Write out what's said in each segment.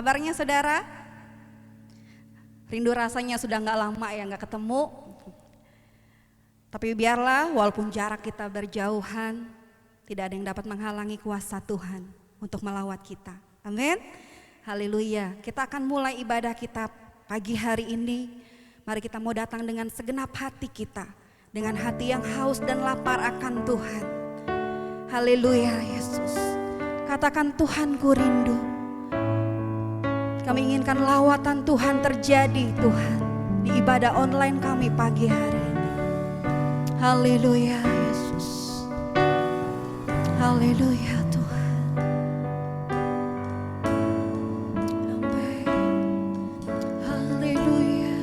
kabarnya saudara? Rindu rasanya sudah gak lama ya gak ketemu. Tapi biarlah walaupun jarak kita berjauhan, tidak ada yang dapat menghalangi kuasa Tuhan untuk melawat kita. Amin. Haleluya. Kita akan mulai ibadah kita pagi hari ini. Mari kita mau datang dengan segenap hati kita, dengan hati yang haus dan lapar akan Tuhan. Haleluya Yesus. Katakan, Tuhan ku rindu. Kami inginkan lawatan Tuhan terjadi Tuhan di ibadah online kami pagi hari ini. Haleluya Yesus. Haleluya Tuhan. Haleluya.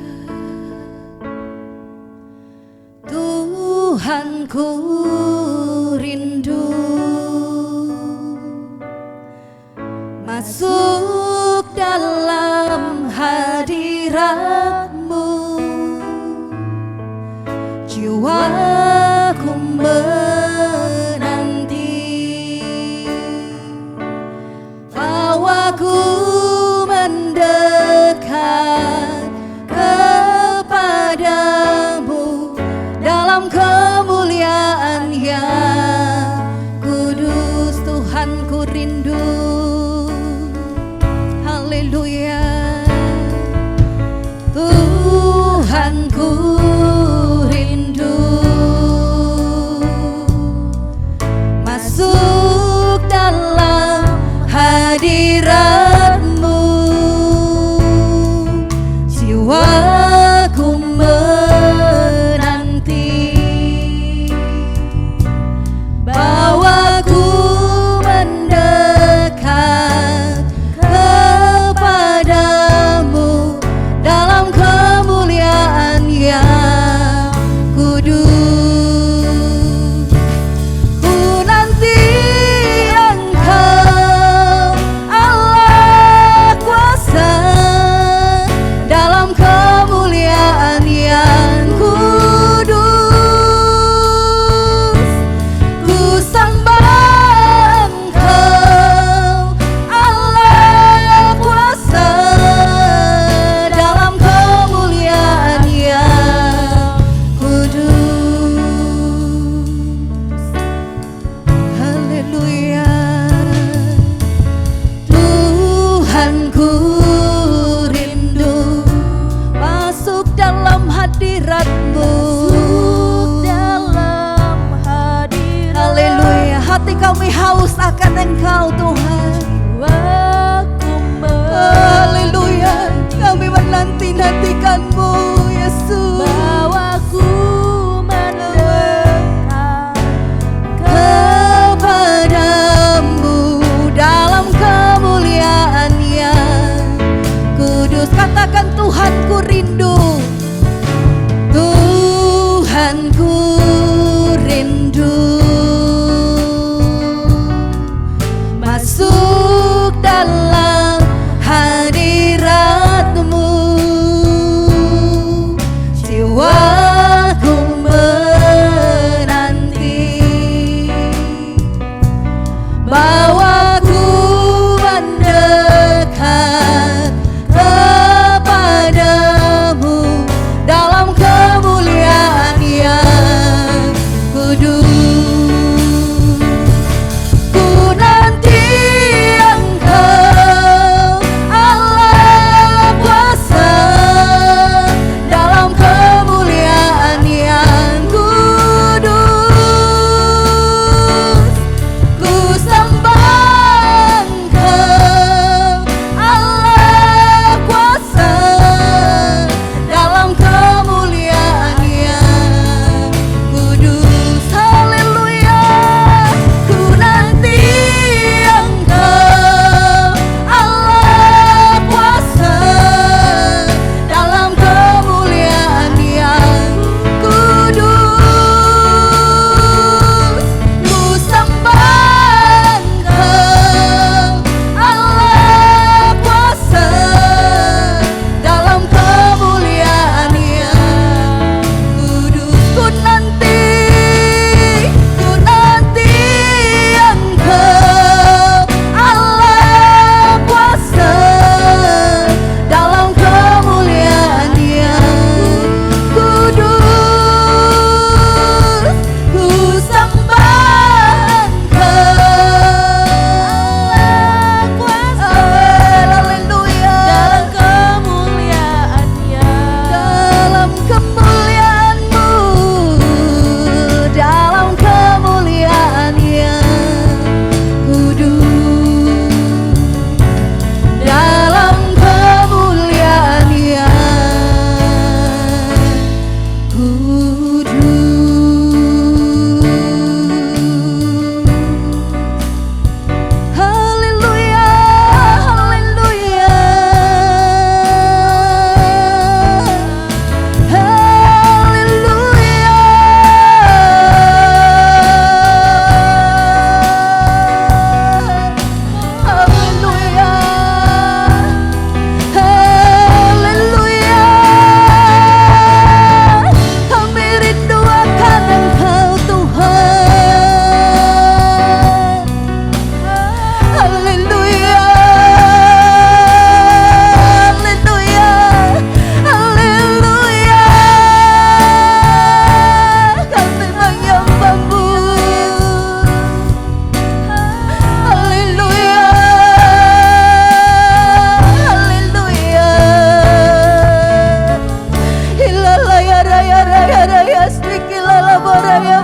Tuhan ku rindu masuk dalam hadirat-Mu. Jiwaku menanti, bawaku mendekat kepadamu dalam kemuliaan yang kudus. Tuhan ku rindu. Haleluya. Tuhan ku rindu masuk dalam hadirat-Mu. Jiwaku menanti, bawaku mendekat kepada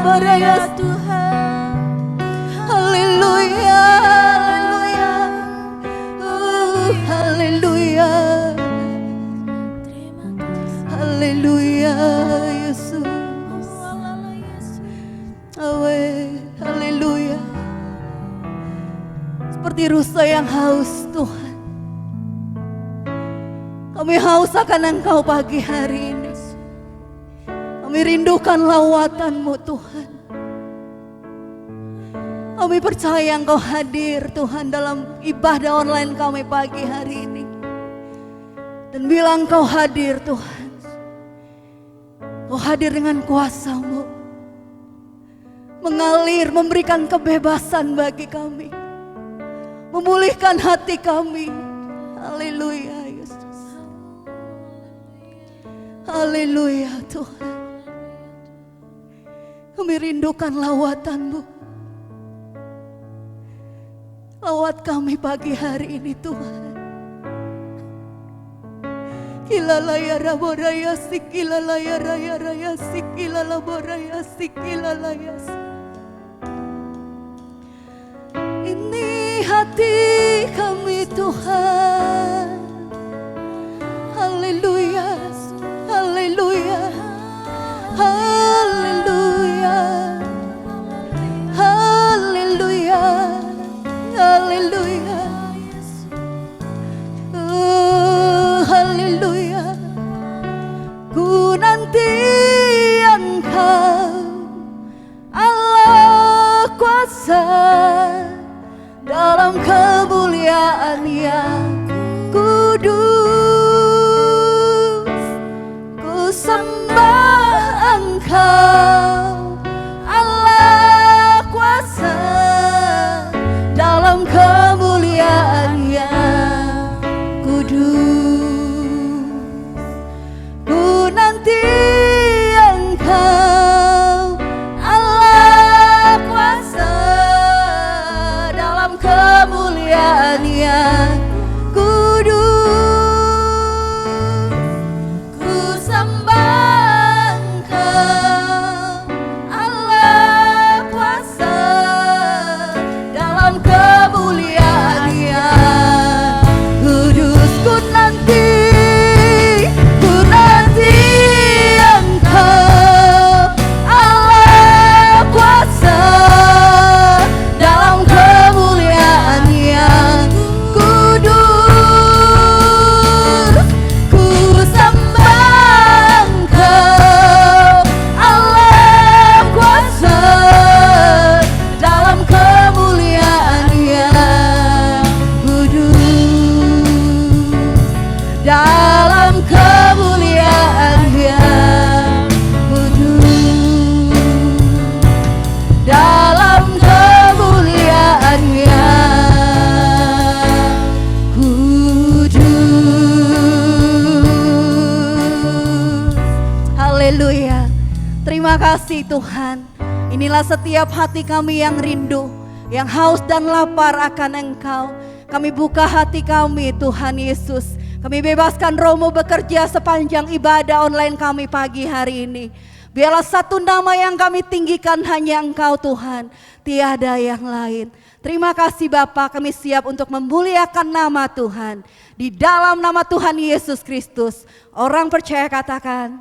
baraya Tuhan. Haleluya, haleluya, haleluya Yesus. Haleluya. Seperti rusa yang haus Tuhan, kami haus akan Engkau pagi hari ini. Kami rindukan lawatan-Mu Tuhan. Kami percaya Engkau hadir Tuhan dalam ibadah online kami pagi hari ini. Dan bila Engkau hadir Tuhan, Engkau hadir dengan kuasa-Mu, mengalir, memberikan kebebasan bagi kami, memulihkan hati kami. Haleluya Yesus. Haleluya Tuhan. Kami rindukan lawatan-Mu. Lawat kami pagi hari ini Tuhan. Kilalaya raboraya sikilalaya raya raya sikilalaboraya sikilalaya. Ini hati kami Tuhan. Haleluya, haleluya, haleluya, haleluya, haleluya, haleluya. Ku nanti Engkau Allah kuasa dalam kemuliaan yang kudus. Ku sembah Engkau Allah kuasa dalam kemuliaan yang kudus. Ku nanti Engkau Allah kuasa dalam kemuliaan yang kudus. Ku sembah Engkau Allah kuasa dalam kemuliaan yang kudus. Ku nanti Engkau Allah kuasa dalam kemuliaan yang kudus. Ku sembah Engkau Allah kuasa dalam kemuliaan yang kudus. Dalam kemuliaan yang kudus. Dalam kemuliaan yang kudus. Haleluya. Terima kasih Tuhan. Inilah setiap hati kami yang rindu, yang haus dan lapar akan Engkau. Kami buka hati kami Tuhan Yesus. Kami bebaskan Roh-Mu bekerja sepanjang ibadah online kami pagi hari ini. Biarlah satu nama yang kami tinggikan hanya Engkau Tuhan, tiada yang lain. Terima kasih Bapa, kami siap untuk memuliakan nama Tuhan. Di dalam nama Tuhan Yesus Kristus, orang percaya katakan,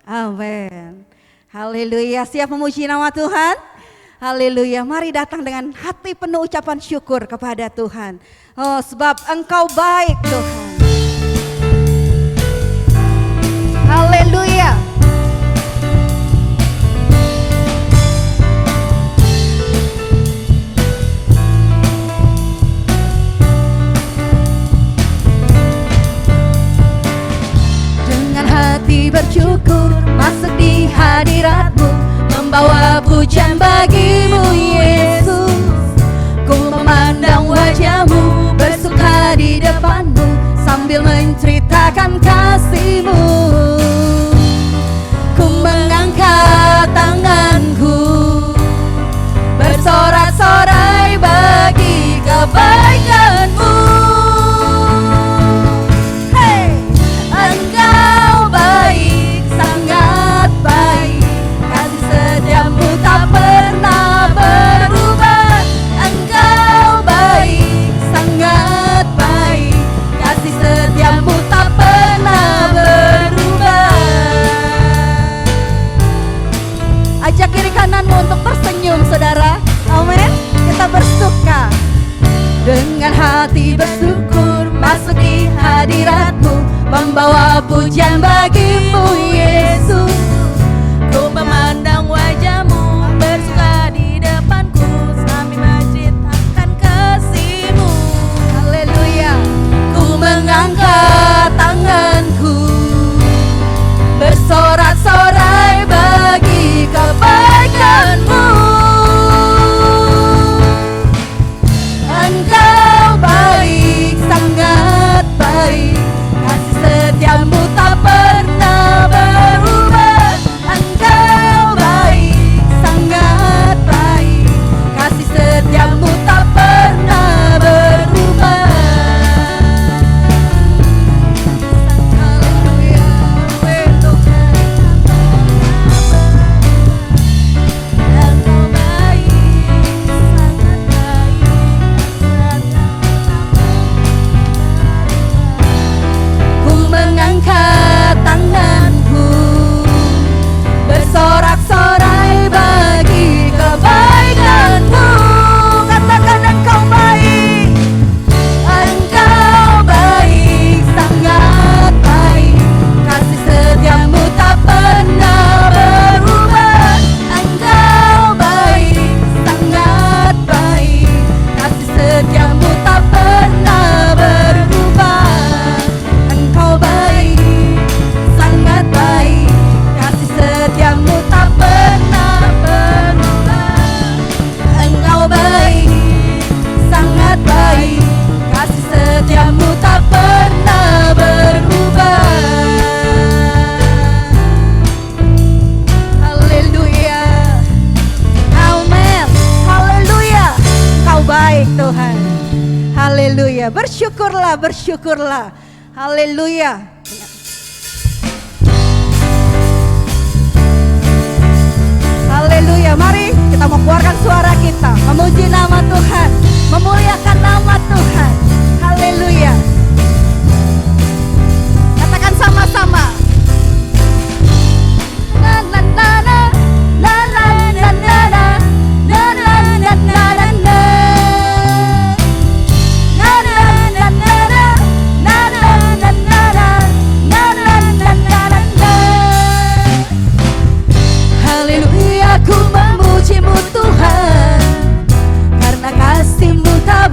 amin. Haleluya, siap memuji nama Tuhan? Haleluya, mari datang dengan hati penuh ucapan syukur kepada Tuhan. Oh, sebab Engkau baik Tuhan. Haleluya. Dengan hati bersyukur masuk di hadirat-Mu, membawa pujian bagi-Mu Yesus. Ku memandang wajah-Mu, bersuka di depan-Mu, sambil menceritakan kasih-Mu. Ku mengangkat tanganku, bersorak-sorai bagi kebaikan-Mu. Hey, Engkau baik, sangat baik, kasih setiamu Ajak kiri kananmu untuk tersenyum, saudara. Amin. Kita bersuka dengan hati bersyukur, masuki hadiratmu, membawa pujian bagimu Yesus. Ku memandang wajahmu, bersuka di depanku, sambil majid akan kasihmu. Haleluya. Ku mengangkat tanganku, bersorak-sorai bagi kebaikanmu. Engkau baik, sangat baik, kasih setiamu tak pernah berubah. Engkau baik, sangat baik, kasih setiamu tak pernah berubah. Haleluya, Tuhan. Engkau baik, sangat baik, ku mengangkat tanganku, bersorak-sorai bagi kebaikanmu. Katakan engkau baik, engkau baik, sangat baik, kasih setiamu tak pernah berubah. Engkau baik, sangat baik, kasih setiamu tak pernah berubah. Engkau baik, sangat baik, kasih setiamu tak pernah berubah. Engkau baik, sangat baik, kasih setiamu tak pernah berubah. Haleluya. Amin. Haleluya. Engkau baik Tuhan. Haleluya. Bersyukurlah, bersyukurlah. Haleluya. Haleluya. Mari kita mau keluarkan suara kita, memuji nama Tuhan, memuliakan nama Tuhan. Haleluya. Katakan sama-sama. Na na na na na na na na na na na na na na na. Na na na na na na na na na na na na na na. Haleluya, ku memujimu Tuhan, karena kasih-Mu tak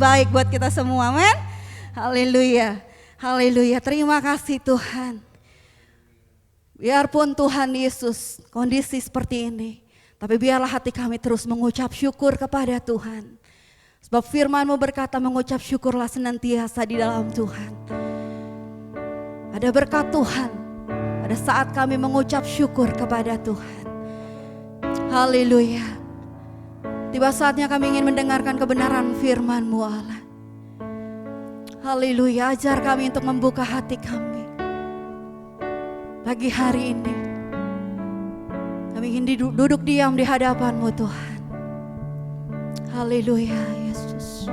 baik buat kita semua, amin. Haleluya, haleluya, terima kasih Tuhan. Biarpun Tuhan Yesus kondisi seperti ini, tapi biarlah hati kami terus mengucap syukur kepada Tuhan. Sebab firman-Mu berkata mengucap syukurlah senantiasa di dalam Tuhan. Ada berkat Tuhan pada saat kami mengucap syukur kepada Tuhan. Haleluya. Tiba saatnya kami ingin mendengarkan kebenaran firman-Mu Allah. Haleluya, ajar kami untuk membuka hati kami. Pagi hari ini kami ingin duduk diam di hadapan-Mu Tuhan. Haleluya Yesus.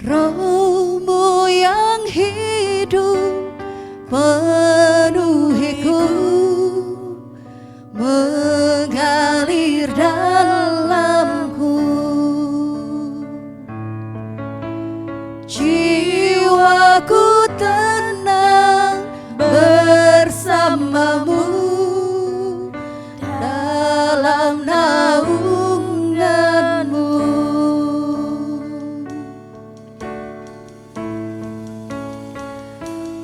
Roh-Mu yang hidup penuhiku, mengalir dalamku. Jiwaku tenang bersama-Mu dalam naungan-Mu.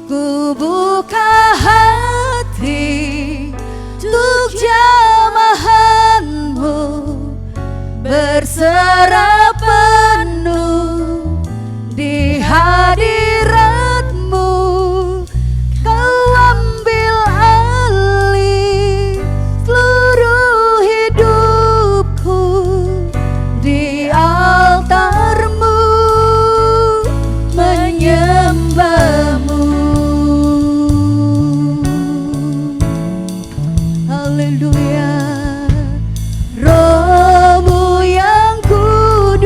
Ku buka hati untuk jamahan-Mu, berserah penuh di hadirat-Mu. Kau ambil alih seluruh hidupku di altar-Mu, menyembah-Mu. Haleluya. Roh-Mu yang kudus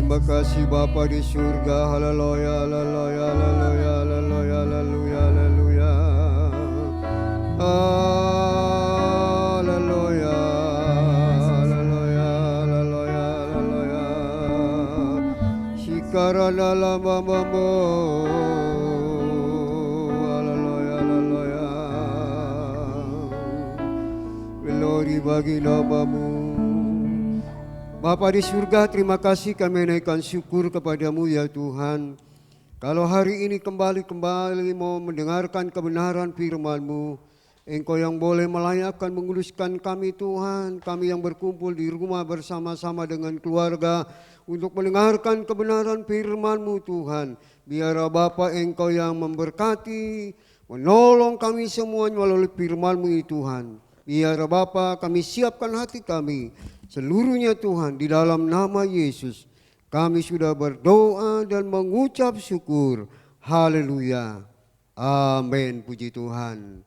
Terima kasih Bapa di surga. Haleluya, haleluya, haleluya, haleluya, haleluya, haleluya. Haleluya, haleluya, haleluya, haleluya. Sikarana lama mambo. Haleluya, haleluya. Glory bagi namamu. Bapa di surga, terima kasih kami naikkan syukur kepadamu ya Tuhan. Kalau hari ini kembali mau mendengarkan kebenaran firman-Mu, Engkau yang boleh melayakkan menguduskan kami Tuhan. Kami yang berkumpul di rumah bersama-sama dengan keluarga untuk mendengarkan kebenaran firman-Mu Tuhan. Biar Bapa Engkau yang memberkati, menolong kami semuanya melalui firman-Mu Tuhan. Biar Bapa kami siapkan hati kami seluruhnya Tuhan, di dalam nama Yesus kami sudah berdoa dan mengucap syukur. Haleluya. Amin. Puji Tuhan.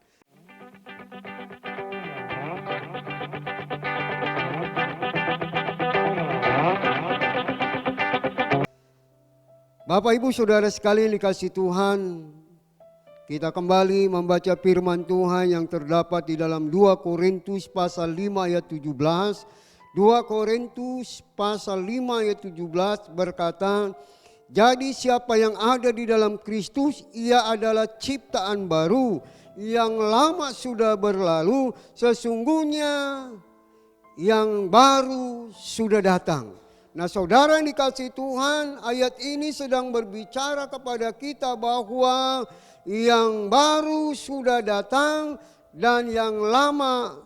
Bapak Ibu Saudara sekalian dikasih Tuhan, kita kembali membaca firman Tuhan yang terdapat di dalam 2 Korintus pasal 5 ayat 17. 2 Korintus pasal 5 ayat 17 berkata, jadi siapa yang ada di dalam Kristus, ia adalah ciptaan baru, yang lama sudah berlalu, sesungguhnya yang baru sudah datang. Nah saudara yang dikasihi Tuhan, ayat ini sedang berbicara kepada kita bahwa yang baru sudah datang dan yang lama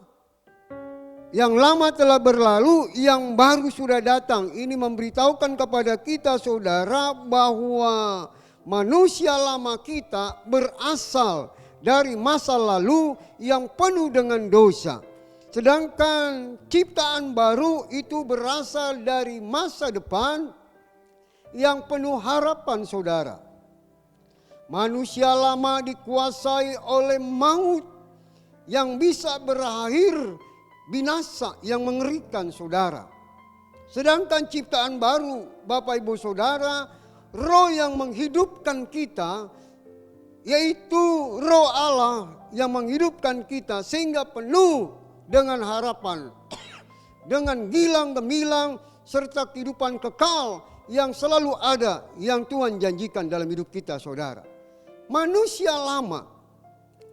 telah berlalu, yang baru sudah datang. Ini memberitahukan kepada kita saudara bahwa manusia lama kita berasal dari masa lalu yang penuh dengan dosa. Sedangkan ciptaan baru itu berasal dari masa depan yang penuh harapan saudara. Manusia lama dikuasai oleh maut yang bisa berakhir binasa yang mengerikan saudara. Sedangkan ciptaan baru Bapak Ibu Saudara, roh yang menghidupkan kita, yaitu roh Allah yang menghidupkan kita sehingga penuh dengan harapan, dengan gilang gemilang serta kehidupan kekal yang selalu ada yang Tuhan janjikan dalam hidup kita saudara. Manusia lama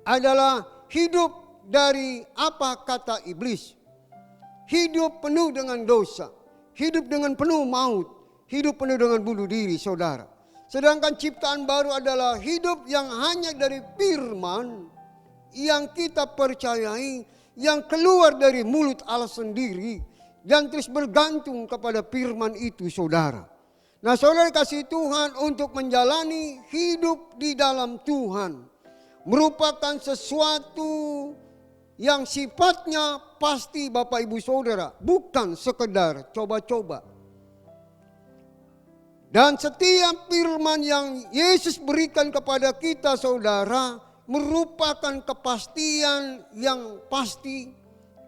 adalah hidup dari apa kata iblis. Hidup penuh dengan dosa, hidup dengan penuh maut, hidup penuh dengan bunuh diri saudara. Sedangkan ciptaan baru adalah hidup yang hanya dari firman yang kita percayai, yang keluar dari mulut Allah sendiri dan terus bergantung kepada firman itu saudara. Nah saudara kasih Tuhan, untuk menjalani hidup di dalam Tuhan merupakan sesuatu yang sifatnya pasti Bapak Ibu Saudara, bukan sekedar coba-coba. Dan setiap firman yang Yesus berikan kepada kita saudara merupakan kepastian yang pasti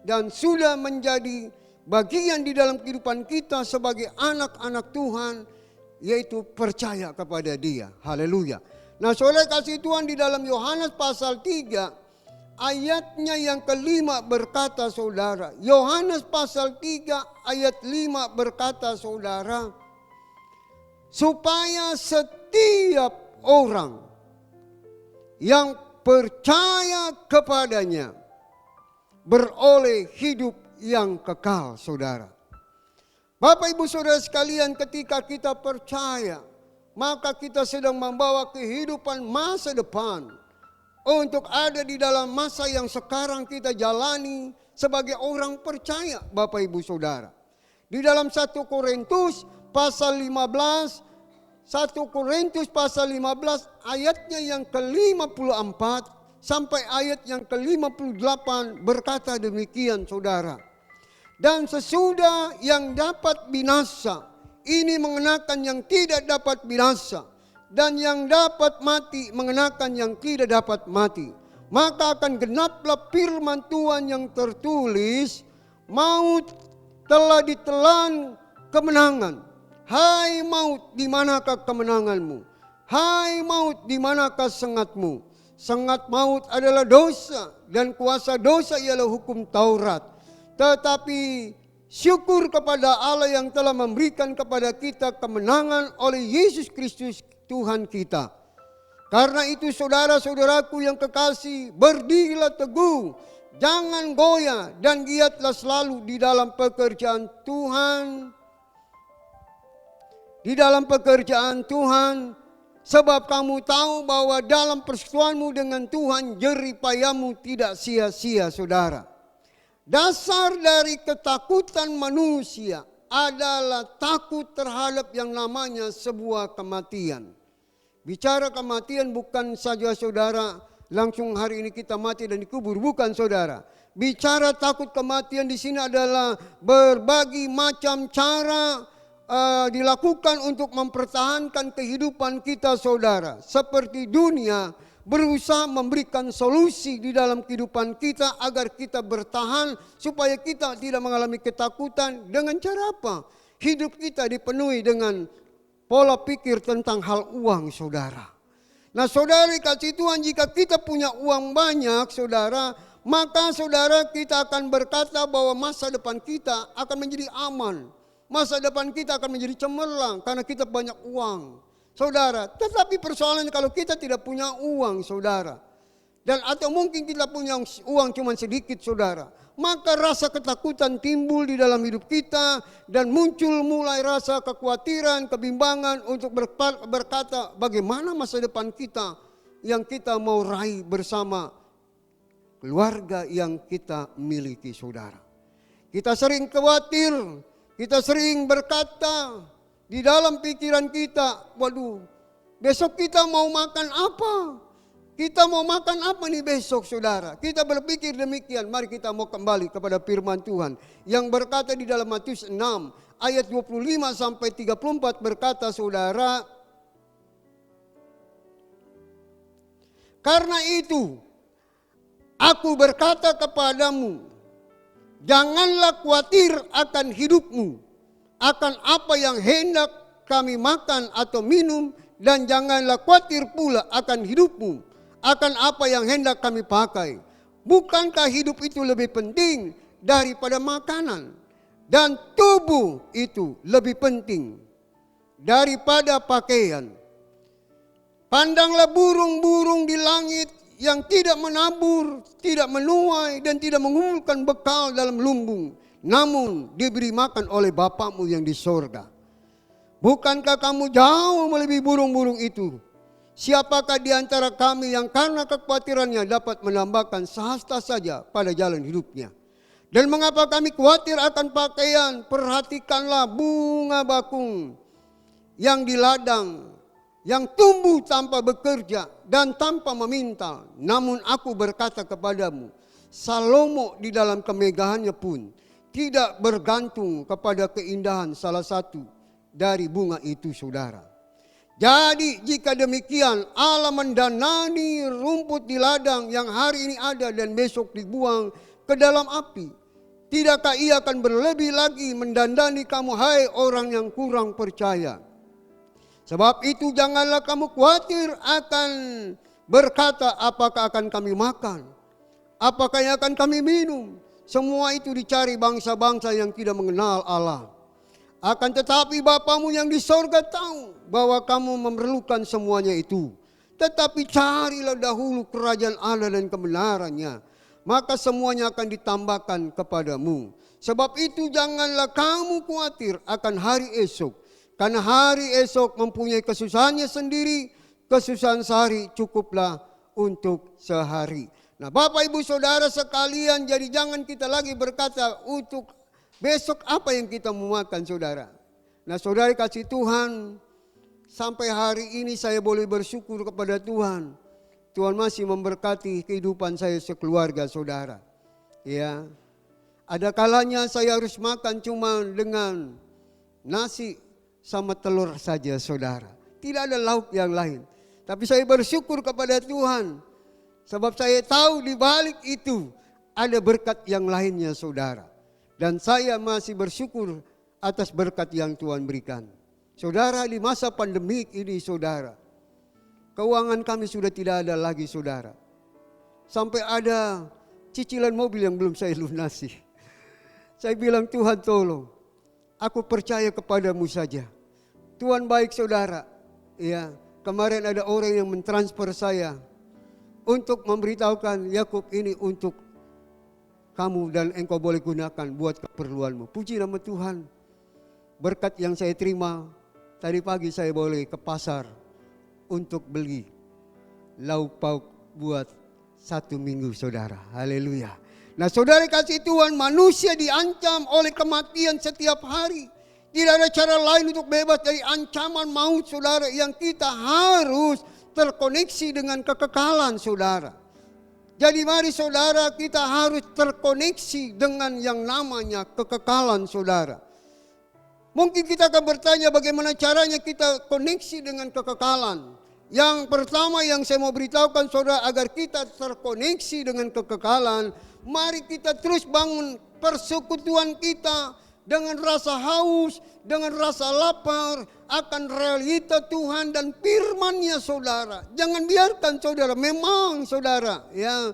dan sudah menjadi bagian di dalam kehidupan kita sebagai anak-anak Tuhan, yaitu percaya kepada Dia. Haleluya. Nah saudara kasih Tuhan, di dalam Yohanes pasal 3 ayatnya yang kelima berkata saudara, Yohanes pasal 3 ayat 5 berkata saudara, supaya setiap orang yang percaya kepadanya beroleh hidup yang kekal saudara. Bapak Ibu Saudara sekalian, ketika kita percaya, maka kita sedang membawa kehidupan masa depan untuk ada di dalam masa yang sekarang kita jalani sebagai orang percaya Bapak Ibu Saudara. Di dalam 1 Korintus pasal 15, 1 Korintus pasal 15 ayatnya yang ke-54 sampai ayat yang ke-58 berkata demikian saudara. Dan sesudah yang dapat binasa, ini mengenakan yang tidak dapat binasa. Dan yang dapat mati mengenakan yang tidak dapat mati. Maka akan genaplah firman Tuhan yang tertulis, maut telah ditelan kemenangan. Hai maut, di manakah kemenanganmu? Hai maut, di manakah sengatmu? Sengat maut adalah dosa, dan kuasa dosa ialah hukum Taurat. Tetapi syukur kepada Allah yang telah memberikan kepada kita kemenangan oleh Yesus Kristus Tuhan kita. Karena itu saudara-saudaraku yang kekasih, berdirilah teguh, jangan goyah, dan giatlah selalu di dalam pekerjaan Tuhan. Di dalam pekerjaan Tuhan, sebab kamu tahu bahwa dalam persekutuanmu dengan Tuhan jerih payahmu tidak sia-sia, saudara. Dasar dari ketakutan manusia adalah takut terhadap yang namanya sebuah kematian. Bicara kematian bukan saja saudara langsung hari ini kita mati dan dikubur, bukan saudara. Bicara takut kematian di sini adalah berbagai macam cara dilakukan untuk mempertahankan kehidupan kita, saudara. Seperti dunia berusaha memberikan solusi di dalam kehidupan kita agar kita bertahan supaya kita tidak mengalami ketakutan. Dengan cara apa? Hidup kita dipenuhi dengan pola pikir tentang hal uang, saudara. Nah, saudara kasih Tuhan, jika kita punya uang banyak, saudara, maka saudara kita akan berkata bahwa masa depan kita akan menjadi aman. Masa depan kita akan menjadi cemerlang karena kita banyak uang, saudara. Tetapi persoalannya kalau kita tidak punya uang, saudara, dan atau mungkin kita punya uang cuma sedikit, saudara, maka rasa ketakutan timbul di dalam hidup kita dan muncul mulai rasa kekhawatiran, kebimbangan untuk berkata bagaimana masa depan kita yang kita mau raih bersama keluarga yang kita miliki, saudara. Kita sering khawatir, kita sering berkata di dalam pikiran kita, waduh, besok kita mau makan apa? Kita mau makan apa nih besok, saudara? Kita berpikir demikian. Mari kita mau kembali kepada firman Tuhan yang berkata di dalam Matius 6 ayat 25 sampai 34 berkata, saudara, karena itu aku berkata kepadamu, janganlah khawatir akan hidupmu, akan apa yang hendak kami makan atau minum, dan janganlah khawatir pula akan hidupmu, akan apa yang hendak kami pakai. Bukankah hidup itu lebih penting daripada makanan, dan tubuh itu lebih penting daripada pakaian? Pandanglah burung-burung di langit yang tidak menabur, tidak menuai, dan tidak mengumpulkan bekal dalam lumbung, namun diberi makan oleh Bapamu yang di sorga. Bukankah kamu jauh melebihi burung-burung itu? Siapakah di antara kami yang karena kekhawatirannya dapat menambahkan sehasta saja pada jalan hidupnya? Dan mengapa kami khawatir akan pakaian? Perhatikanlah bunga bakung yang di ladang, yang tumbuh tanpa bekerja dan tanpa meminta. Namun aku berkata kepadamu, Salomo di dalam kemegahannya pun tidak bergantung kepada keindahan salah satu dari bunga itu, saudara. Jadi jika demikian Allah mendanani rumput di ladang yang hari ini ada dan besok dibuang ke dalam api, tidakkah Ia akan berlebih lagi mendandani kamu, hai orang yang kurang percaya? Sebab itu janganlah kamu khawatir akan berkata, apakah akan kami makan, apakah yang akan kami minum. Semua itu dicari bangsa-bangsa yang tidak mengenal Allah. Akan tetapi Bapamu yang di sorga tahu bahwa kamu memerlukan semuanya itu. Tetapi carilah dahulu kerajaan Allah dan kebenarannya, maka semuanya akan ditambahkan kepadamu. Sebab itu janganlah kamu khawatir akan hari esok, karena hari esok mempunyai kesusahannya sendiri. Kesusahan sehari cukuplah untuk sehari. Nah, Bapak Ibu Saudara sekalian, jadi jangan kita lagi berkata untuk besok apa yang kita mau makan, saudara. Nah, saudara kasih Tuhan, sampai hari ini saya boleh bersyukur kepada Tuhan. Tuhan masih memberkati kehidupan saya sekeluarga, saudara. Ya, ada kalanya saya harus makan cuma dengan nasi sama telur saja, saudara. Tidak ada lauk yang lain. Tapi saya bersyukur kepada Tuhan, sebab saya tahu di balik itu ada berkat yang lainnya, saudara. Dan saya masih bersyukur atas berkat yang Tuhan berikan. Saudara, di masa pandemik ini saudara, keuangan kami sudah tidak ada lagi saudara. Sampai ada cicilan mobil yang belum saya lunasi. Saya bilang, Tuhan tolong, aku percaya kepadamu saja. Tuhan baik saudara. Ya, kemarin ada orang yang mentransfer saya untuk memberitahukan, Yakub ini untuk kamu dan engkau boleh gunakan buat keperluanmu. Puji nama Tuhan. Berkat yang saya terima, tadi pagi saya boleh ke pasar untuk beli lauk pauk buat 1 minggu saudara. Haleluya. Nah saudara kasih Tuhan, manusia diancam oleh kematian setiap hari. Tidak ada cara lain untuk bebas dari ancaman maut saudara, yang kita harus terkoneksi dengan kekekalan saudara. Jadi mari saudara, kita harus terkoneksi dengan yang namanya kekekalan saudara. Mungkin kita akan bertanya bagaimana caranya kita koneksi dengan kekekalan. Yang pertama yang saya mau beritahukan saudara, agar kita terkoneksi dengan kekekalan, mari kita terus bangun persekutuan kita dengan rasa haus, dengan rasa lapar akan realita Tuhan dan firman-Nya saudara. Jangan biarkan saudara, memang saudara ya,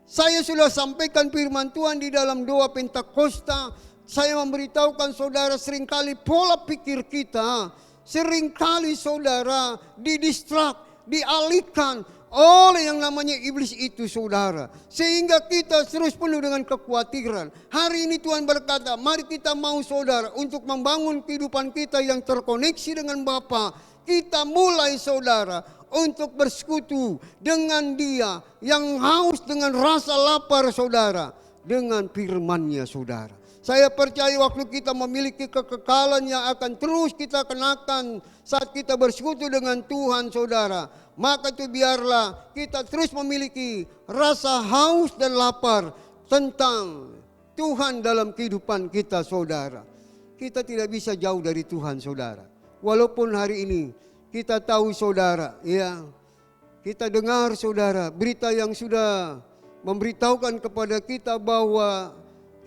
saya sudah sampaikan firman Tuhan di dalam doa Pentakosta. Saya memberitahukan saudara, seringkali pola pikir kita, seringkali saudara didistrak, dialihkan oleh yang namanya iblis itu saudara. Sehingga kita terus penuh dengan kekhawatiran. Hari ini Tuhan berkata, mari kita mau saudara untuk membangun kehidupan kita yang terkoneksi dengan Bapa. Kita mulai saudara untuk bersekutu dengan Dia yang haus dengan rasa lapar saudara, dengan firman-Nya saudara. Saya percaya waktu kita memiliki kekekalan yang akan terus kita kenakan saat kita bersekutu dengan Tuhan saudara, maka itu biarlah kita terus memiliki rasa haus dan lapar tentang Tuhan dalam kehidupan kita saudara. Kita tidak bisa jauh dari Tuhan saudara. Walaupun hari ini kita tahu saudara, ya, kita dengar saudara berita yang sudah memberitahukan kepada kita bahwa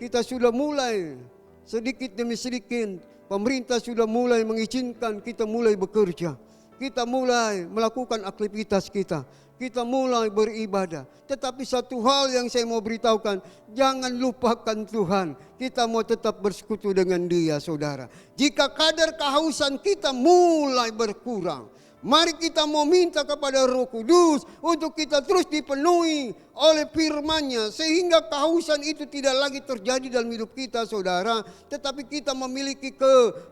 kita sudah mulai sedikit demi sedikit, pemerintah sudah mulai mengizinkan kita mulai bekerja. Kita mulai melakukan aktivitas kita. Kita mulai beribadah. Tetapi satu hal yang saya mau beritahukan, jangan lupakan Tuhan. Kita mau tetap bersekutu dengan Dia saudara. Jika kadar kehausan kita mulai berkurang, mari kita mau minta kepada Roh Kudus untuk kita terus dipenuhi oleh firman-Nya, sehingga kehausan itu tidak lagi terjadi dalam hidup kita saudara, tetapi kita memiliki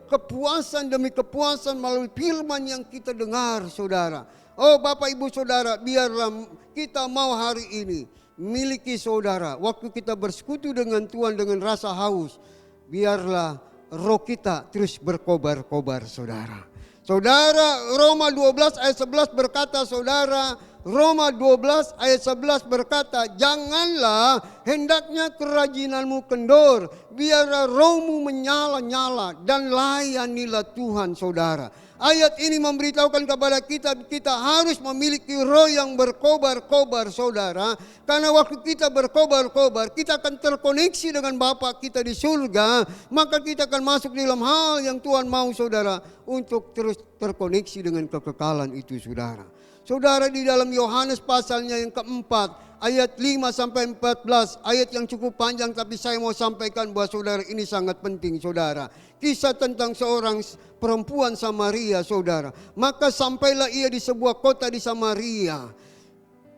kepuasan demi kepuasan melalui firman yang kita dengar saudara. Oh Bapak Ibu Saudara, biarlah kita mau hari ini miliki saudara, waktu kita bersekutu dengan Tuhan dengan rasa haus, biarlah roh kita terus berkobar-kobar saudara. Saudara, Roma 12 ayat 11 berkata saudara, Roma 12 ayat 11 berkata, janganlah hendaknya kerajinanmu kendor, biarlah rohmu menyala-nyala dan layanilah Tuhan saudara. Ayat ini memberitahukan kepada kita, kita harus memiliki roh yang berkobar-kobar saudara. Karena waktu kita berkobar-kobar, kita akan terkoneksi dengan Bapa kita di surga. Maka kita akan masuk dalam hal yang Tuhan mau saudara, untuk terus terkoneksi dengan kekekalan itu saudara. Saudara, di dalam Yohanes pasalnya yang keempat, ayat 5 sampai 14, ayat yang cukup panjang, tapi saya mau sampaikan buat saudara ini sangat penting saudara. Kisah tentang seorang perempuan Samaria saudara. Maka sampailah ia di sebuah kota di Samaria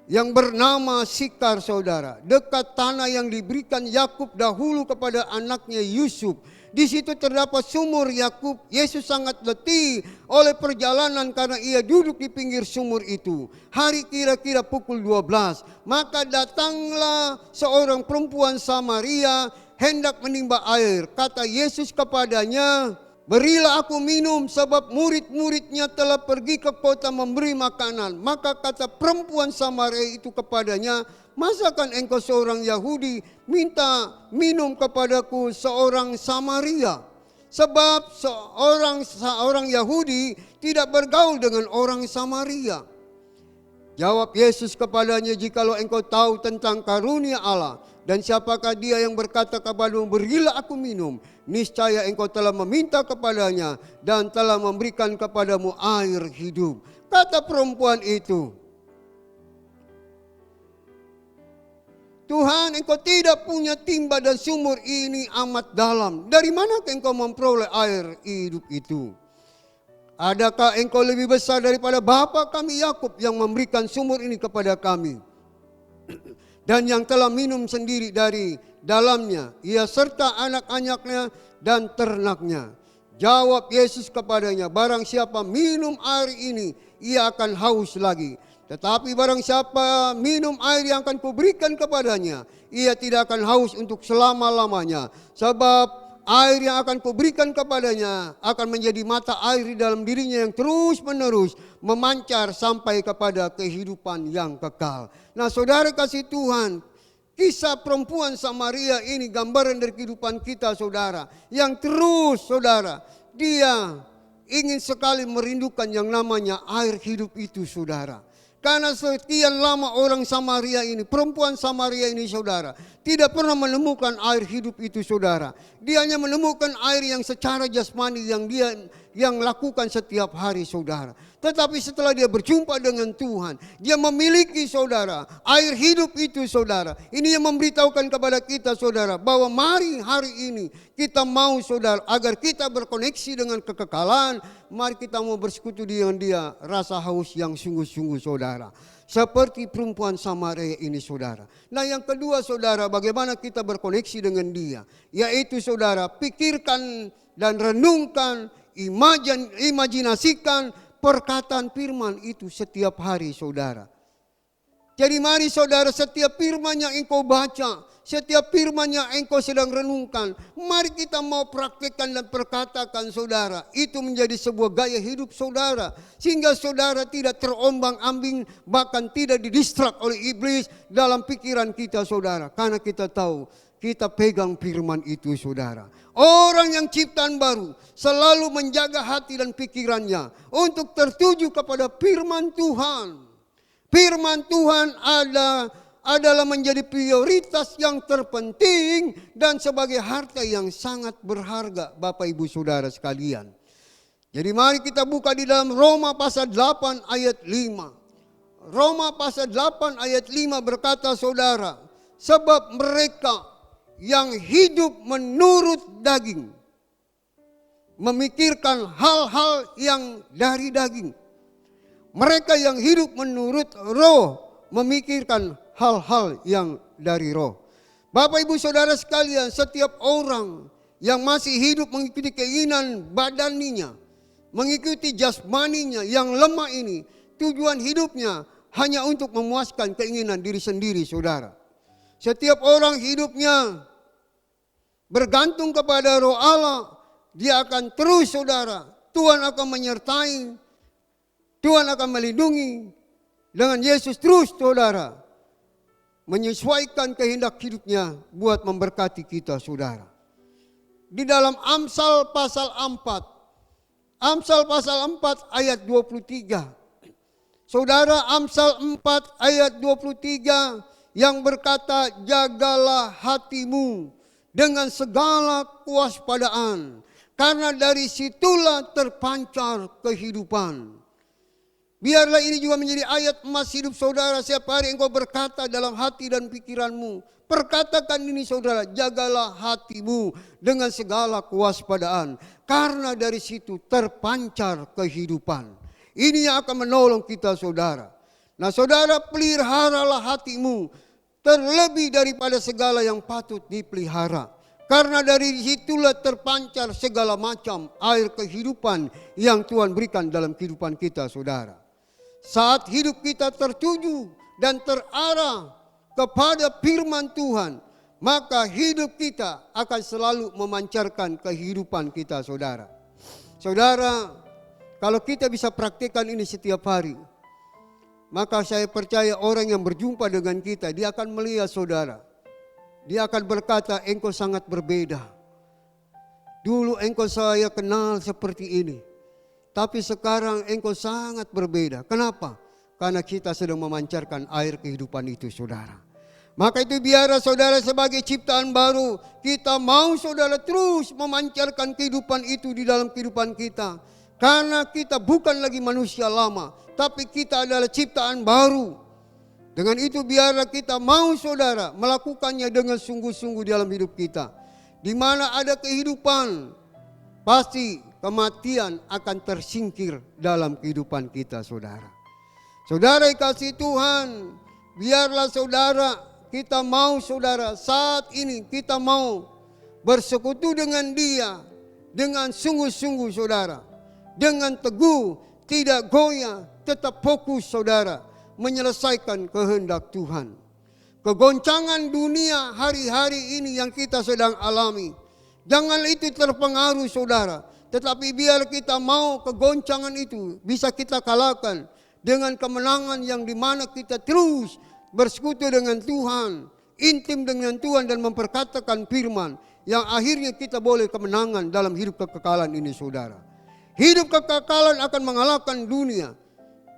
yang bernama Sikar saudara, dekat tanah yang diberikan Yakub dahulu kepada anaknya Yusuf. Di situ terdapat sumur Yakub. Yesus sangat letih oleh perjalanan karena ia duduk di pinggir sumur itu. Hari kira-kira pukul 12. Maka datanglah seorang perempuan Samaria hendak menimba air. Kata Yesus kepadanya, berilah aku minum, sebab murid-muridnya telah pergi ke kota memberi makanan. Maka kata perempuan Samaria itu kepadanya, masakan engkau seorang Yahudi minta minum kepadaku seorang Samaria? Sebab seorang Yahudi tidak bergaul dengan orang Samaria. Jawab Yesus kepadanya, jikalau engkau tahu tentang karunia Allah dan siapakah dia yang berkata kepadamu, berilah aku minum, niscaya engkau telah meminta kepadanya dan telah memberikan kepadamu air hidup. Kata perempuan itu, Tuhan, engkau tidak punya timba dan sumur ini amat dalam. Dari mana engkau memperoleh air hidup itu? Adakah engkau lebih besar daripada bapa kami Yakub yang memberikan sumur ini kepada kami? Dan yang telah minum sendiri dari dalamnya, ia serta anak-anaknya dan ternaknya. Jawab Yesus kepadanya, barang siapa minum air ini, ia akan haus lagi. Tetapi barang siapa minum air yang akan kuberikan kepadanya, ia tidak akan haus untuk selama-lamanya. Sebab air yang akan kuberikan kepadanya akan menjadi mata air di dalam dirinya yang terus menerus memancar sampai kepada kehidupan yang kekal. Nah saudara kasih Tuhan, kisah perempuan Samaria ini gambaran dari kehidupan kita saudara. Yang terus saudara, dia ingin sekali merindukan yang namanya air hidup itu saudara. Karena sekian lama orang Samaria ini, perempuan Samaria ini saudara, tidak pernah menemukan air hidup itu saudara. Dia hanya menemukan air yang secara jasmani yang lakukan setiap hari saudara. Tetapi setelah dia berjumpa dengan Tuhan, dia memiliki saudara, air hidup itu saudara. Ini yang memberitahukan kepada kita saudara, bahwa mari hari ini kita mau saudara, agar kita berkoneksi dengan kekekalan, mari kita mau bersekutu dengan dia, rasa haus yang sungguh-sungguh saudara. Seperti perempuan Samaria ini saudara. Nah yang kedua saudara, bagaimana kita berkoneksi dengan dia. Yaitu saudara, pikirkan dan renungkan, imajinasikan perkataan firman itu setiap hari saudara. Jadi mari saudara, setiap firman yang engkau baca, setiap firman yang engkau sedang renungkan, mari kita mau praktekkan dan perkatakan saudara. Itu menjadi sebuah gaya hidup saudara. Sehingga saudara tidak terombang-ambing, bahkan tidak didistrak oleh iblis dalam pikiran kita saudara. Karena kita tahu, kita pegang firman itu saudara. Orang yang ciptaan baru selalu menjaga hati dan pikirannya untuk tertuju kepada firman Tuhan. Firman Tuhan adalah menjadi prioritas yang terpenting dan sebagai harta yang sangat berharga Bapak Ibu Saudara sekalian. Jadi mari kita buka di dalam Roma pasal 8 ayat 5. Roma pasal 8 ayat 5 berkata saudara, sebab mereka yang hidup menurut daging memikirkan hal-hal yang dari daging. Mereka yang hidup menurut roh memikirkan hal-hal yang dari roh. Bapak Ibu Saudara sekalian, setiap orang yang masih hidup mengikuti keinginan badaninya, mengikuti jasmaninya yang lemah ini, tujuan hidupnya hanya untuk memuaskan keinginan diri sendiri saudara. Setiap orang hidupnya bergantung kepada roh Allah, dia akan terus saudara. Tuhan akan menyertai, Tuhan akan melindungi. Dengan Yesus terus saudara, menyesuaikan kehendak hidupnya buat memberkati kita saudara. Di dalam Amsal pasal 4, Amsal pasal 4 ayat 23. Saudara, Amsal 4 ayat 23 yang berkata, jagalah hatimu dengan segala kewaspadaan, karena dari situlah terpancar kehidupan. Biarlah ini juga menjadi ayat emas hidup saudara. Setiap hari engkau berkata dalam hati dan pikiranmu, perkatakan ini saudara, jagalah hatimu dengan segala kewaspadaan, karena dari situ terpancar kehidupan. Ini yang akan menolong kita saudara. Nah saudara, peliharalah hatimu terlebih daripada segala yang patut dipelihara. Karena dari situlah terpancar segala macam air kehidupan yang Tuhan berikan dalam kehidupan kita saudara. Saat hidup kita tertuju dan terarah kepada firman Tuhan, maka hidup kita akan selalu memancarkan kehidupan kita saudara. Saudara, kalau kita bisa praktikkan ini setiap hari, maka saya percaya orang yang berjumpa dengan kita, dia akan melihat saudara. Dia akan berkata, engkau sangat berbeda. Dulu engkau saya kenal seperti ini, tapi sekarang engkau sangat berbeda. Kenapa? karena kita sedang memancarkan air kehidupan itu, saudara. Maka itu biarlah saudara sebagai ciptaan baru, kita mau saudara terus memancarkan kehidupan itu di dalam kehidupan kita. Karena kita bukan lagi manusia lama, tapi kita adalah ciptaan baru. Dengan itu biarlah kita mau saudara melakukannya dengan sungguh-sungguh dalam hidup kita. Di mana ada kehidupan, pasti kematian akan tersingkir dalam kehidupan kita, saudara. Saudara kasih Tuhan, biarlah saudara kita mau saudara saat ini kita mau bersekutu dengan Dia dengan sungguh-sungguh saudara. Dengan teguh, tidak goyah, tetap fokus saudara menyelesaikan kehendak Tuhan. Kegoncangan dunia hari-hari ini yang kita sedang alami, jangan itu terpengaruh saudara. Tetapi biar kita mau kegoncangan itu bisa kita kalahkan dengan kemenangan yang dimana kita terus bersekutu dengan Tuhan, intim dengan Tuhan dan memperkatakan firman yang akhirnya kita boleh kemenangan dalam hidup kekekalan ini saudara. Hidup kekekalan akan mengalahkan dunia.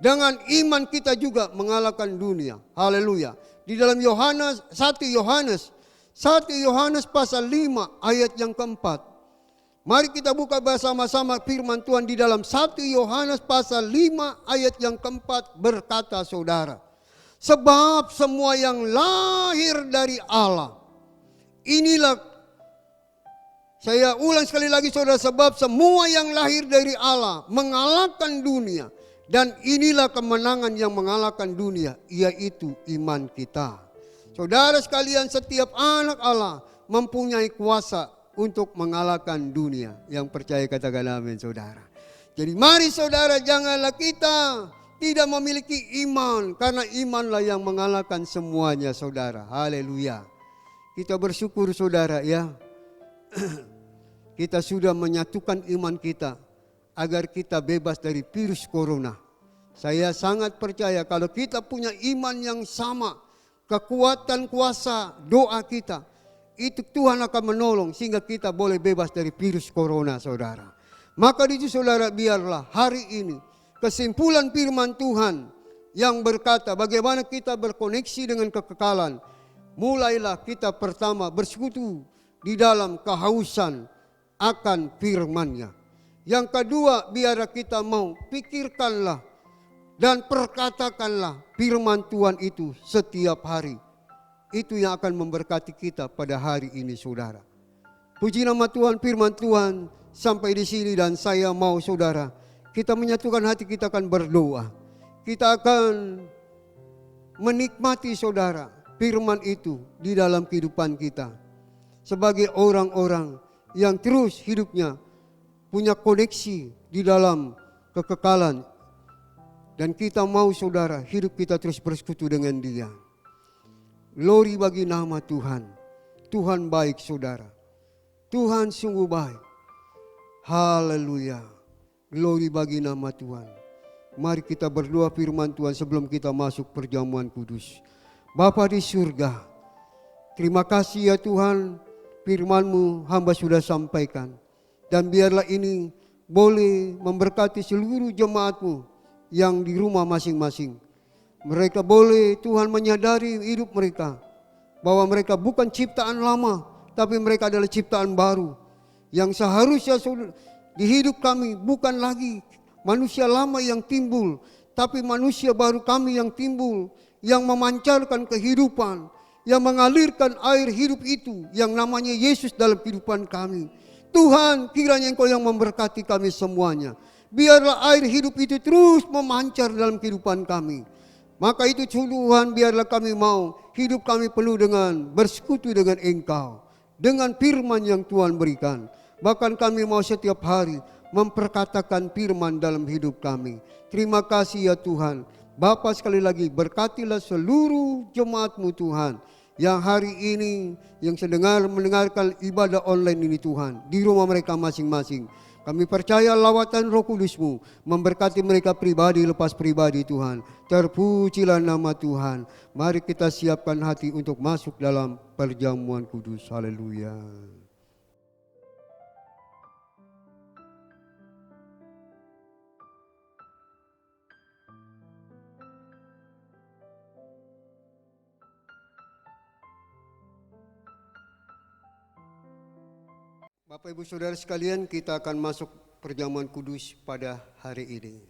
Dengan iman kita juga mengalahkan dunia. Haleluya. Di dalam Yohanes 1 Yohanes pasal 5 ayat yang keempat. Mari kita buka bersama-sama firman Tuhan di dalam 1 Yohanes pasal 5 ayat yang keempat berkata saudara. Sebab semua yang lahir dari Allah. Inilah, saya ulang sekali lagi saudara, sebab semua yang lahir dari Allah mengalahkan dunia. Dan inilah kemenangan yang mengalahkan dunia, yaitu iman kita. Saudara sekalian, setiap anak Allah mempunyai kuasa untuk mengalahkan dunia. Yang percaya katakan amin saudara. Jadi mari saudara, janganlah kita tidak memiliki iman, karena imanlah yang mengalahkan semuanya saudara. Haleluya. Kita bersyukur saudara ya. Kita sudah menyatukan iman kita agar kita bebas dari virus corona. Saya sangat percaya kalau kita punya iman yang sama, kekuatan kuasa doa kita, itu Tuhan akan menolong sehingga kita boleh bebas dari virus corona saudara. Maka itu saudara, biarlah hari ini kesimpulan firman Tuhan yang berkata bagaimana kita berkoneksi dengan kekekalan. Mulailah kita pertama bersekutu di dalam kehausan akan firman-Nya. Yang kedua, biarlah kita mau pikirkanlah dan perkatakanlah firman Tuhan itu setiap hari. Itu yang akan memberkati kita pada hari ini saudara. Puji nama Tuhan, firman Tuhan sampai di sini dan saya mau saudara, kita menyatukan hati, kita akan berdoa. Kita akan menikmati saudara firman itu di dalam kehidupan kita. Sebagai orang-orang yang terus hidupnya punya koneksi di dalam kekekalan. Dan kita mau saudara hidup kita terus bersekutu dengan Dia. Glory bagi nama Tuhan. Tuhan baik saudara. Tuhan sungguh baik. Haleluya. Glory bagi nama Tuhan. Mari kita berdoa firman Tuhan sebelum kita masuk perjamuan kudus. Bapa di surga, terima kasih ya Tuhan, firman-Mu hamba sudah sampaikan. Dan biarlah ini boleh memberkati seluruh jemaat-Mu yang di rumah masing-masing. Mereka boleh Tuhan menyadari hidup mereka bahwa mereka bukan ciptaan lama, tapi mereka adalah ciptaan baru. Yang seharusnya di hidup kami bukan lagi manusia lama yang timbul, tapi manusia baru kami yang timbul, yang memancarkan kehidupan, yang mengalirkan air hidup itu yang namanya Yesus dalam kehidupan kami. Tuhan, kiranya Engkau yang memberkati kami semuanya. Biarlah air hidup itu terus memancar dalam kehidupan kami. Maka itu Tuhan, biarlah kami mau hidup kami penuh dengan bersekutu dengan Engkau, dengan firman yang Tuhan berikan. Bahkan kami mau setiap hari memperkatakan firman dalam hidup kami. Terima kasih ya Tuhan. Bapa, sekali lagi berkatilah seluruh jemaat-Mu Tuhan, yang hari ini yang mendengarkan ibadah online ini Tuhan, di rumah mereka masing-masing. Kami percaya lawatan Roh Kudus-Mu memberkati mereka pribadi lepas pribadi Tuhan. Terpujilah nama Tuhan. Mari kita siapkan hati untuk masuk dalam perjamuan kudus. Haleluya. Bapak Ibu Saudara sekalian, kita akan masuk perjamuan kudus pada hari ini.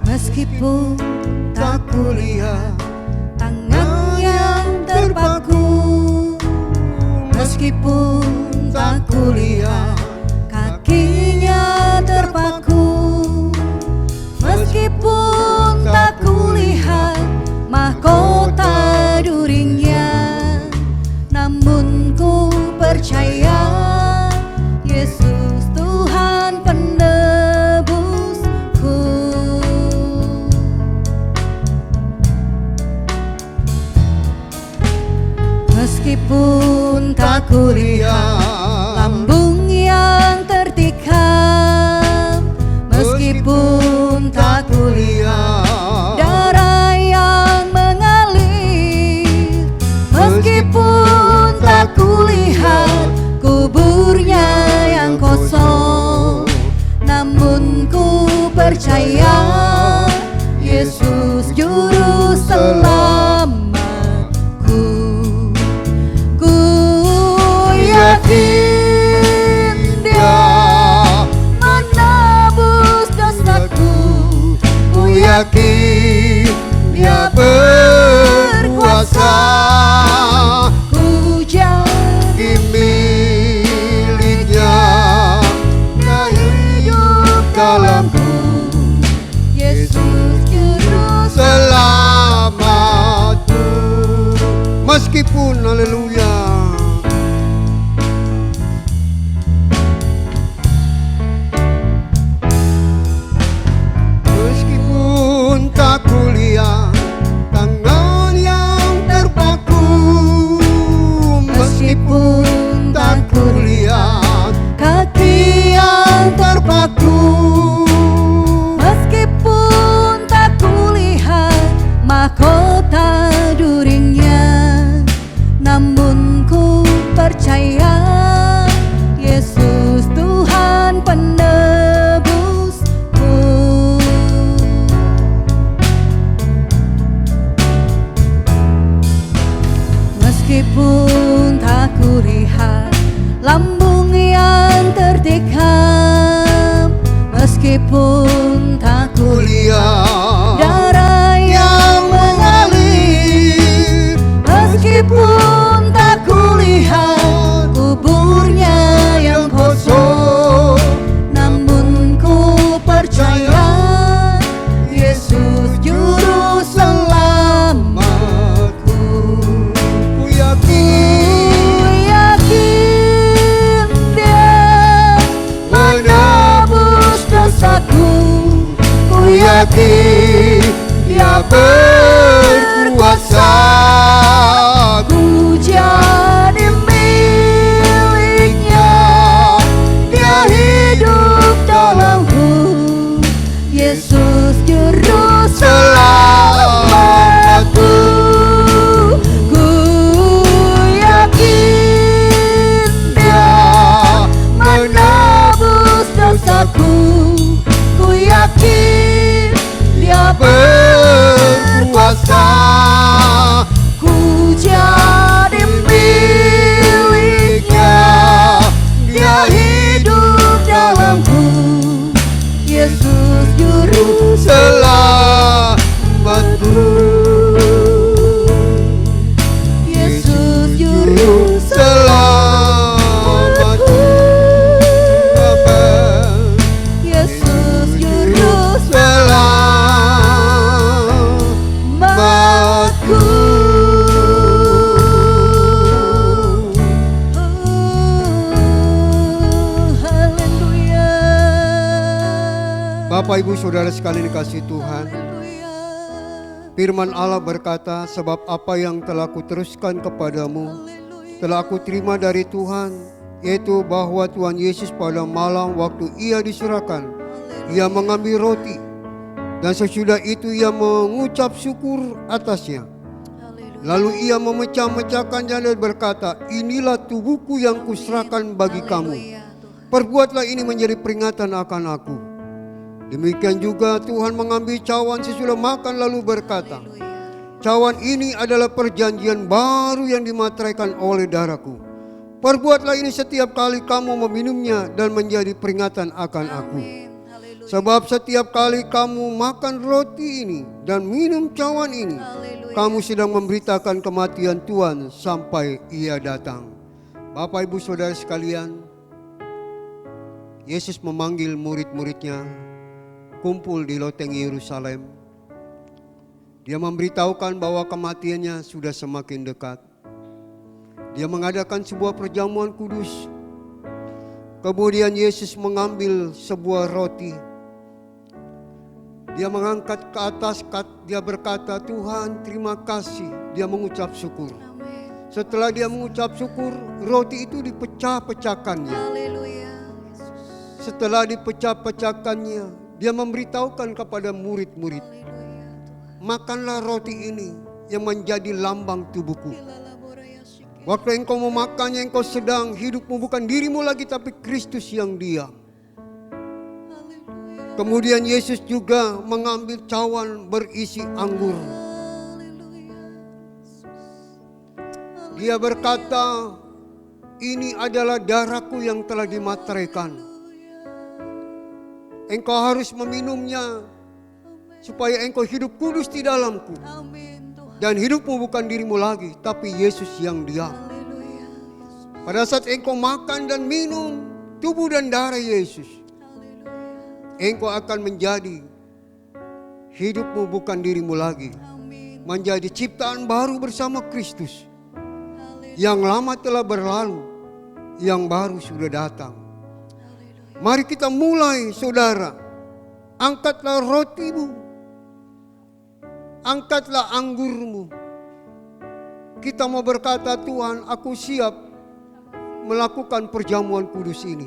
Meskipun tak kulihat tangan yang terpaku, meskipun tak kulihat kakinya terpaku, meskipun tak kulihat mahkota durinya, namun ku percaya Yesus Tuhan penebusku. Meskipun tak kulihat lambung yang tertikam, meskipun tak kulihat darah yang mengalir, meskipun tak kulihat kuburnya yang kosong, namun ku percaya Yesus juru selamatku. Yakin Dia menebus dosaku, ku yakin Dia berkuasa, ku jadi miliknya, Dia hidup dalamku, Yesus juru selamatku. Meskipun, haleluya, tak kulihat tangan yang terpaku, meskipun tak kulihat kaki yang terpaku, meskipun tak kulihat mahkota durinya, namun ku percaya Yesus Tuhan penebusku. Meskipun tak kulihat lambung yang tertikam, meskipun tak kulihat darah yang mengalir, meskipun tak kulihat kuburnya yang kosong, namun ku percaya Yesus juru selamatku. ku yakin Dia menebus dosaku, ku yakin Dia berkuasa, ku jadi miliknya, Dia hidup dalamku, Yesus juru selamatku. Ku yakin Dia menebus dosaku, ku yakin Dia berkuasa, ku jadi miliknya, Dia hidup dalamku, Yesus juru selamatku. Yesus juru selamatku. Yesus juru selamatku. Haleluya. Bapak Ibu Saudara sekalian dikasihi Tuhan, firman Allah berkata, sebab apa yang telah kuteruskan kepadamu telah aku terima dari Tuhan, yaitu bahwa Tuhan Yesus pada malam waktu Ia diserahkan, Ia mengambil roti, dan sesudah itu Ia mengucap syukur atasnya. Lalu Ia memecah-mecahkannya dan berkata, inilah tubuhku yang kuserahkan bagi kamu. Perbuatlah ini menjadi peringatan akan aku. Demikian juga Tuhan mengambil cawan sesudah makan lalu berkata, cawan ini adalah perjanjian baru yang dimateraikan oleh darahku. Perbuatlah ini setiap kali kamu meminumnya dan menjadi peringatan akan aku. Sebab setiap kali kamu makan roti ini dan minum cawan ini, kamu sedang memberitakan kematian Tuhan sampai Ia datang. Bapak Ibu Saudara sekalian, Yesus memanggil murid-muridnya kumpul di loteng Yerusalem. Dia memberitahukan bahwa kematiannya sudah semakin dekat. Dia mengadakan sebuah perjamuan kudus. Kemudian Yesus mengambil sebuah roti. Dia mengangkat ke atas, dia berkata, Tuhan terima kasih. Dia mengucap syukur. Setelah dia mengucap syukur, roti itu dipecah-pecahkannya. Setelah dipecah-pecahkannya, dia memberitahukan kepada murid-murid, makanlah roti ini yang menjadi lambang tubuhku. Waktu engkau memakannya, engkau sedang hidupmu bukan dirimu lagi, tapi Kristus yang diam. Kemudian Yesus juga mengambil cawan berisi anggur. Dia berkata, ini adalah darahku yang telah dimateraikan. Engkau harus meminumnya supaya engkau hidup kudus di dalamku. Dan hidupmu bukan dirimu lagi, tapi Yesus yang diam. Pada saat engkau makan dan minum tubuh dan darah Yesus, engkau akan menjadi hidupmu bukan dirimu lagi, menjadi ciptaan baru bersama Kristus. Yang lama telah berlalu, yang baru sudah datang. Mari kita mulai, saudara. Angkatlah rotimu, angkatlah anggurmu. Kita mau berkata, Tuhan, aku siap melakukan perjamuan kudus ini.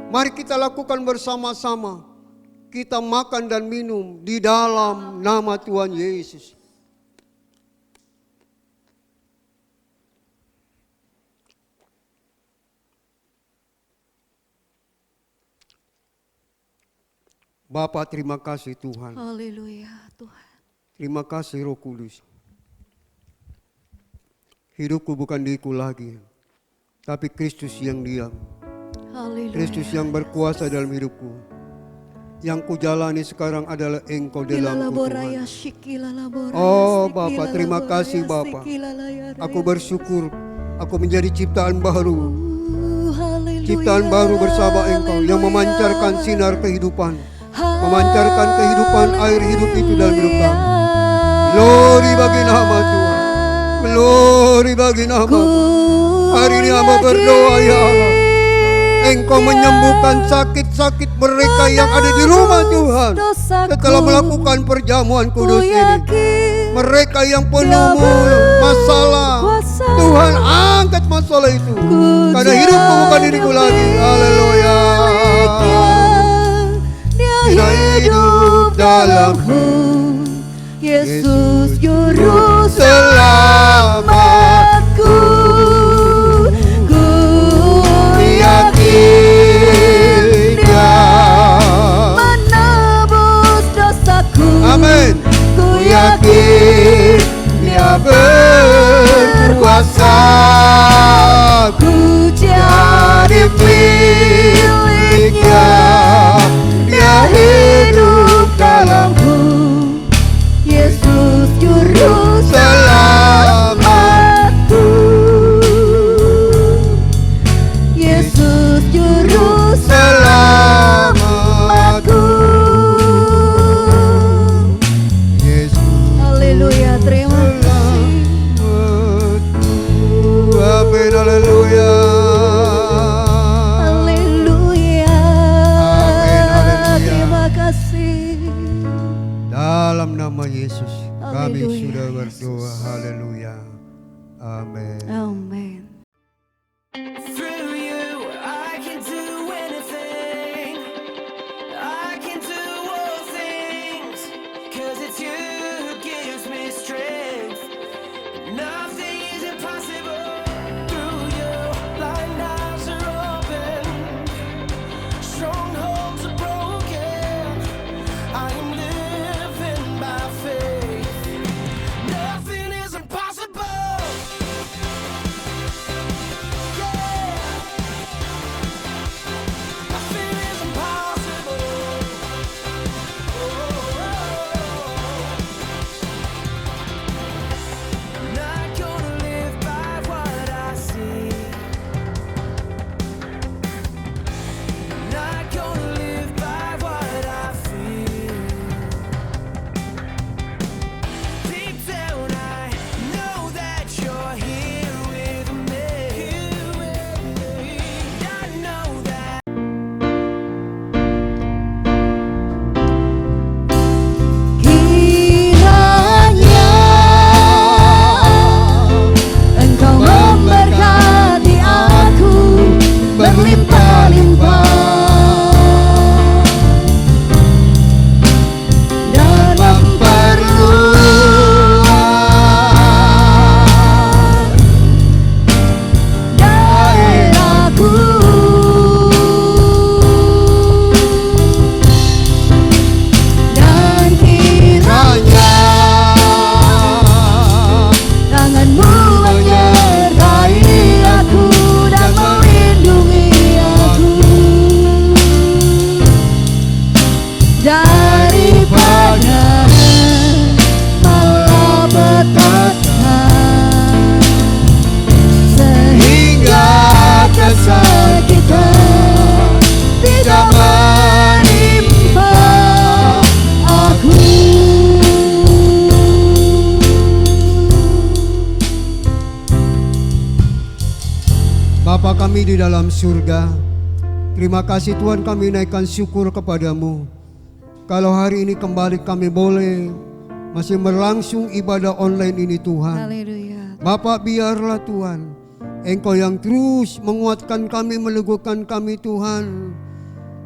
Mari kita lakukan bersama-sama. Kita makan dan minum di dalam nama Tuhan Yesus. Bapa, terima kasih Tuhan. Haleluya Tuhan. Terima kasih Roh Kudus. Hidupku bukan diriku lagi, tapi Kristus yang diam. Haleluya. Kristus yang berkuasa dalam hidupku. Yang kujalani sekarang adalah Engkau dalamku Tuhan. Oh Bapa, terima kasih Bapa. Aku bersyukur aku menjadi ciptaan baru. Ciptaan baru bersama Engkau yang memancarkan sinar kehidupan. Memancarkan kehidupan air hidup itu dalam hidup kami. Glory bagi nama Tuhan. Glory bagi nama. Hari ini hamba berdoa ya Allah, Engkau menyembuhkan sakit-sakit mereka yang ada di rumah Tuhan. Setelah melakukan perjamuan kudus ini, mereka yang penuh masalah, Tuhan angkat masalah itu. Karena hidupku bukan diriku lagi. Haleluya. Dia hidup dalamku, Yesus Juru Selamatku. Ku yakin Dia menebus dosaku. Amin. Ku yakin Dia berkuasa. Ku jadi miliknya. Dia hidup dalamku, Yesus Juru Selamatku. Yesus Juru Selamatku. Yesus. Haleluya, terima kasih. Amin, haleluya. Dalam nama Yesus kami sudah berdoa. Haleluya. Amin. Amin. Through you, I can do anything. I can do all things. 'Cause it's you who gives me strength. Nothing is impossible. Through you, blind eyes are open. daripada malapetaka, sehingga kesakitan tidak menimpa aku. Bapa kami di dalam surga, terima kasih Tuhan, kami naikkan syukur kepadamu. Kalau hari ini kembali kami boleh masih berlangsung ibadah online ini Tuhan. Haleluya. Bapak, biarlah Tuhan Engkau yang terus menguatkan kami, meneguhkan kami Tuhan.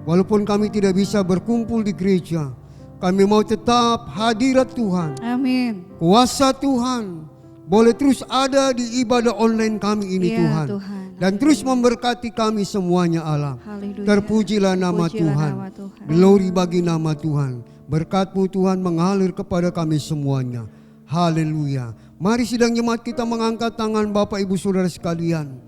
Walaupun kami tidak bisa berkumpul di gereja, kami mau tetap hadirat Tuhan. Amin. Kuasa Tuhan boleh terus ada di ibadah online kami ini Ya, Tuhan. Tuhan. Dan terus memberkati kami semuanya Allah. Haleluya. Terpujilah nama Terpujilah Tuhan. nama Tuhan. Glory bagi nama Tuhan. Berkat-Mu Tuhan mengalir kepada kami semuanya. Haleluya. Mari sidang jemaat kita mengangkat tangan Bapak Ibu Saudara sekalian.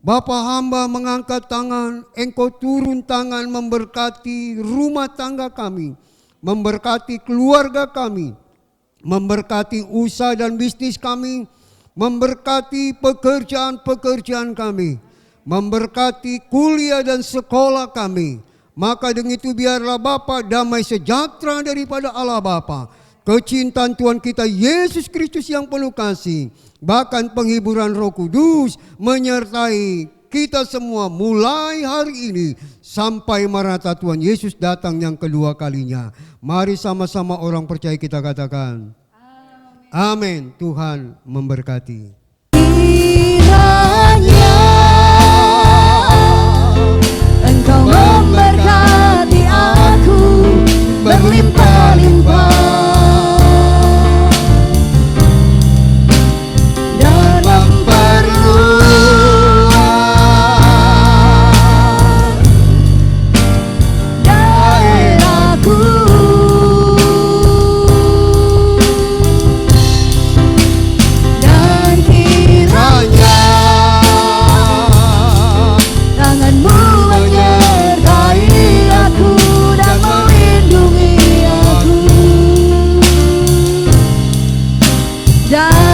Bapak hamba mengangkat tangan, Engkau turun tangan memberkati rumah tangga kami, memberkati keluarga kami, memberkati usaha dan bisnis kami, memberkati pekerjaan-pekerjaan kami, memberkati kuliah dan sekolah kami. Maka dengan itu biarlah Bapa damai sejahtera daripada Allah Bapa, kecintaan Tuhan kita Yesus Kristus yang penuh kasih, bahkan penghiburan Roh Kudus menyertai kita semua mulai hari ini sampai Maranatha Tuhan Yesus datang yang kedua kalinya. Mari sama-sama orang percaya kita katakan amin. Tuhan memberkati. Kiranya Engkau memberkati aku berlimpah-limpah dan memperluas daerahku, dan kiranya tangan-Mu menyertai aku dan melindungi aku. Dan